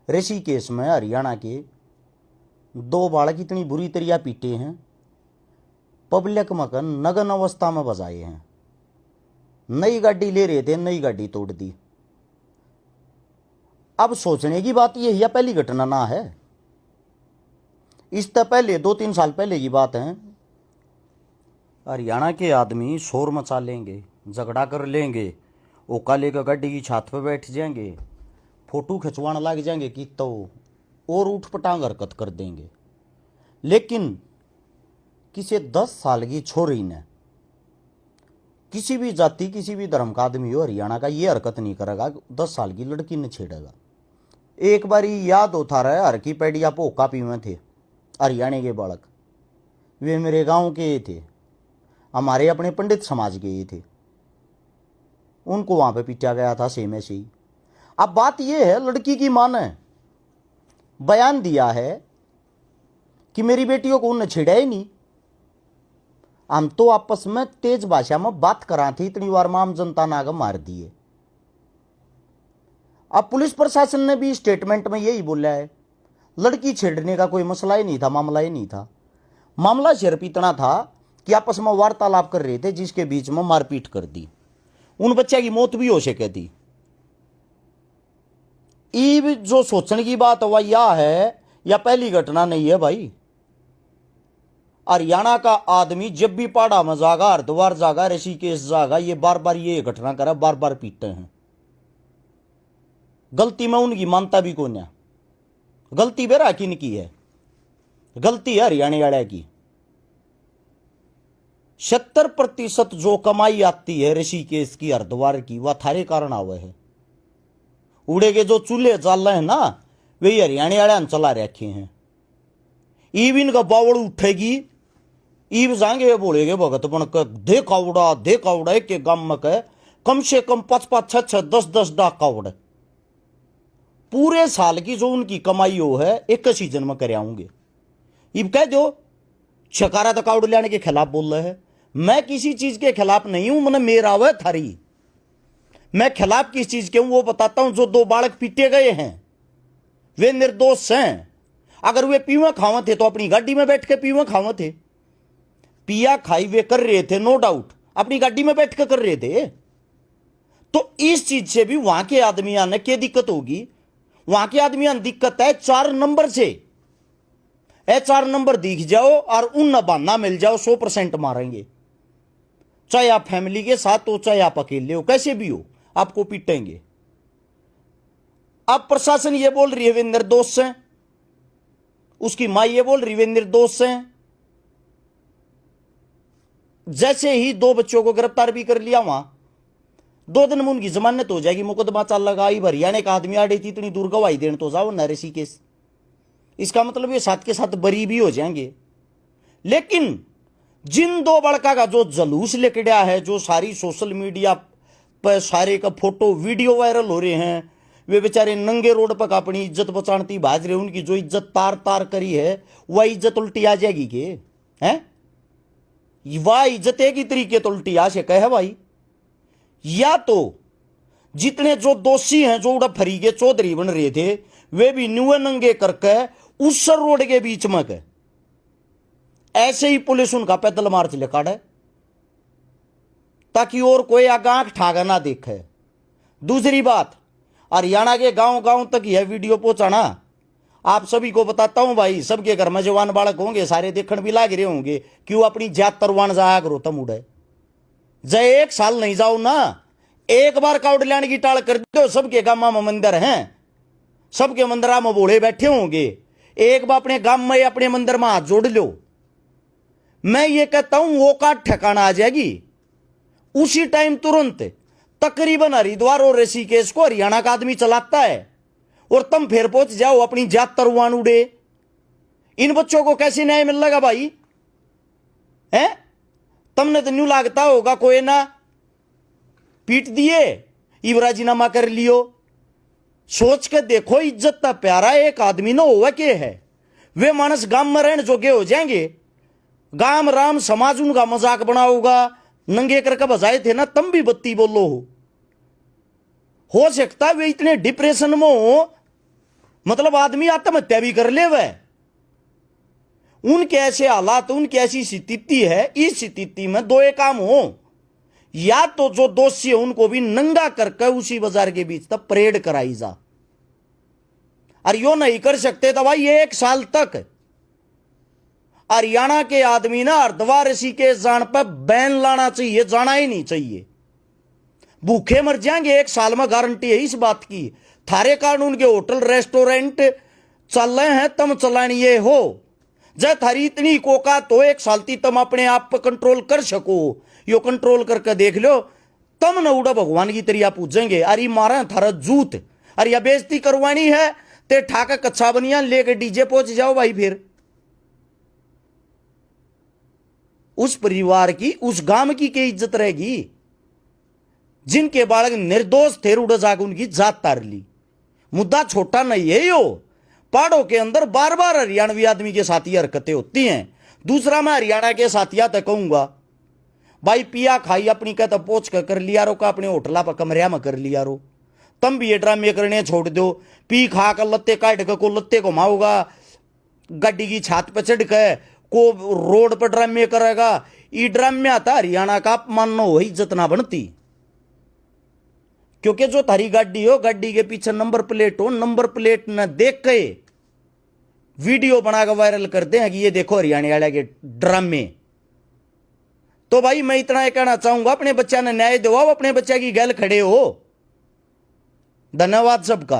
ऋषिकेश में हरियाणा के दो बालक इतनी बुरी तरिया पीटे हैं, पब्लिक मकन नग्न अवस्था में बजाए हैं। नई गाड़ी ले रहे थे, नई गाड़ी तोड़ दी। अब सोचने की बात यह या पहली घटना ना है, इससे पहले 2-3 साल पहले की बात है। हरियाणा के आदमी शोर मचा लेंगे, झगड़ा कर लेंगे, ओका लेकर गाड़ी की छत पर बैठ जाएंगे, फोटो खिंचवाने लग जाएंगे कि तो और उठपटांग हरकत कर देंगे। लेकिन किसी 10 साल की छोरी ने, किसी भी जाति किसी भी धर्म का आदमी हो हरियाणा का, ये हरकत नहीं करेगा। 10 साल की लड़की ने छेड़ेगा। एक बारी याद होता रहा, हर की पैडिया पोका पीवे थे हरियाणा के बालक। वे मेरे गांव के थे, हमारे अपने पंडित समाज के थे। उनको वहां पे पीटा गया था सेम ऐसे ही। अब बात यह है, लड़की की मां ने बयान दिया है कि मेरी बेटियों को उन्हें छेड़ा ही नहीं। हम तो आपस में तेज भाषा में बात करा थी, इतनी बार आम जनता ने आगे मार दिए। अब पुलिस प्रशासन ने भी स्टेटमेंट में यही बोला है, लड़की छेड़ने का कोई मसला ही नहीं था, मामला ही नहीं था। मामला सिर्फ इतना था कि आपस में वार्तालाप कर रहे थे, जिसके बीच में मारपीट कर दी। उन बच्चे की मौत भी हो सके थी। ईब जो सोचने की बात हुआ यह है, या पहली घटना नहीं है भाई। हरियाणा का आदमी जब भी पहाड़ा में जागा, हरिद्वार जागा, ऋषिकेश जागा, ये बार बार ये घटना करा, बार बार पीटते हैं। गलती में उनकी मानता भी कौन है? गलती बेरा किन की है? गलती है हरियाणा वाले की। 70% जो कमाई आती है ऋषिकेश की, हरिद्वार की, वह थारे कारण आवे है। उड़े के जो चूल्हे चल रहे हैं ना, वे हरियाणा वाले ने चला रखे हैं। ईब इनका बावड़ उठेगी, ईब जाएंगे बोलेगे भगत बन कर, दे कावड़ा एक गांव में कम से कम 5-5, 6-6, 10-10 डाक कावड़। पूरे साल की जो उनकी कमाई हो है, एक सीजन में कर आऊंगे। ईब कह दो छकारा तो कावड़ लेने के खिलाफ बोल रहे हैं। मैं किसी चीज के खिलाफ नहीं हूं, मैंने मेरा वह थारी। मैं खिलाफ किस चीज के हूं वो बताता हूं। जो 2 बालक पीटे गए हैं वे निर्दोष हैं। अगर वे पीवा खावा थे तो अपनी गाड़ी में बैठ के पीवा खावा थे। पिया खाई वे कर रहे थे, नो डाउट, अपनी गाड़ी में बैठ के कर रहे थे। तो इस चीज से भी वहां के आदमियों ने क्या दिक्कत होगी? वहां के आदमियों ने दिक्कत है 4 नंबर से। 4 नंबर दिख जाओ और उन बहाना मिल जाओ, 100% मारेंगे। चाहे आप फैमिली के साथ हो, चाहे आप अकेले हो, कैसे भी हो, आपको पीटेंगे। अब प्रशासन ये बोल रही है वे निर्दोष हैं, उसकी मां ये बोल रही वे निर्दोष हैं। जैसे ही 2 बच्चों को गिरफ्तार भी कर लिया, वहां 2 दिन में उनकी जमानत हो जाएगी। मुकदमा चल लगा, हरियाणा का आदमी आड़े थी, इतनी दूर गवाही देने तो जाओ न ऋषिकेश। इसका मतलब ये साथ के साथ बरी भी हो जाएंगे। लेकिन जिन 2 बड़का का जो जलूस लेके गया है, जो सारी सोशल मीडिया पर सारे का फोटो वीडियो वायरल हो रहे हैं, वे बेचारे नंगे रोड पर अपनी इज्जत बचाती भाज रहे। उनकी जो इज्जत तार तार करी है, वह इज्जत उल्टी आ जाएगी के हैं? वह इज्जत एक ही तरीके तो उल्टी आ सके है भाई। या तो जितने जो दोषी हैं, जो उड़ा फरी के चौधरी बन रहे थे, वे भी नुए नंगे करके उस रोड के बीच में के ऐसे ही पुलिस उनका पैदल मार्च लेकर है, ताकि और कोई आंख ठागा ना देखे। दूसरी बात, हरियाणा के गांव गांव तक यह वीडियो पहुंचाना। आप सभी को बताता हूं भाई, सबके घर में जवान बालक होंगे, सारे देखण भी लाग रहे होंगे कि वो अपनी जात तरवान जाया करो। तम उड़े जय 1 साल नहीं जाओ ना, एक बार काउड लैंड की टाल कर दो। सबके गांव में मंदिर हैं, सबके मंदिर में बोले बैठे होंगे। एक बार अपने गांव में अपने मंदिर में हाथ जोड़ लो। मैं ये कहता हूं वो का ठिकाना आ जाएगी उसी टाइम तुरंत। तकरीबन हरिद्वार और ऋषिकेश को हरियाणा का आदमी चलाता है, और तुम फिर पहुंच जाओ अपनी जात तरवान उड़े। इन बच्चों को कैसे न्याय मिल लगा भाई? हैं? तुमने तो न्यू लागता होगा कोई ना पीट दिए, इबराजीनामा कर लियो। सोच के देखो, इज्जत का प्यारा एक आदमी ना होगा के है। वे मानस गांव में रहने जोगे हो जाएंगे। गांव राम समाज उनका मजाक बनाओगा, नंगे करके बजाए थे ना, तुम भी बत्ती बोलो। हो सकता वे इतने डिप्रेशन में हो, मतलब आदमी आत्महत्या भी कर ले वह। उनके ऐसे हालात, उनकी ऐसी स्थिति है। इस स्थिति में दो एक काम हो, या तो जो दोषी है उनको भी नंगा करके उसी बाजार के बीच तक परेड कराई जा। और यो नहीं कर सकते तो भाई 1 साल तक हरियाणा के आदमी ना हरिद्वार ऋषिकेश जान पर बैन लाना चाहिए, जाना ही नहीं चाहिए। भूखे मर जाएंगे 1 साल में, गारंटी है इस बात की। थारे कानून के होटल रेस्टोरेंट चल रहे हैं, तम चलानिए हो। जब थारी इतनी कोका तो 1 साल ती तुम अपने आप पर कंट्रोल कर सको, यो कंट्रोल करके देख लो, तम न उड़ा भगवान की तरिया पूछेंगे। अरे मारा थारा जूत, अरे या बेइज्जती करवानी है ते ठाका कच्चा बनिया लेके डीजे पहुंच जाओ भाई। फिर उस परिवार की, उस गांव की क्या इज्जत रहेगी? जिनके बालक निर्दोष थे, उड़ जाकर उनकी जात तार ली। मुद्दा छोटा नहीं है यो। पहाड़ों के अंदर बार बार हरियाणवी आदमी के साथ ही हरकतें होती हैं। दूसरा, मैं हरियाणा के साथिया तक कहूंगा भाई, पिया खाई अपनी कहता पोच कर लिया रो का, अपने होटला पर कमरिया में कर लिया रो। तम भी ये ड्रामे करने छोड़ दो। पी खा कर लत्ते काट कर को लत्ते को माओगा, गाड़ी की छत पर चढ़ कर को रोड पर ड्रामे करेगा। ई ड्रामे आता हरियाणा का अपमान न हो, इज्जत ना बनती। क्योंकि जो थारी गाड़ी हो, गाड़ी के पीछे नंबर प्लेट हो, नंबर प्लेट न देख के वीडियो बनाकर वायरल करते हैं कि ये देखो हरियाणा वाले के ड्रामे। तो भाई मैं इतना ही कहना चाहूंगा, अपने बच्चा ने न्याय दो, अपने बच्चा की गैल खड़े हो। धन्यवाद सबका।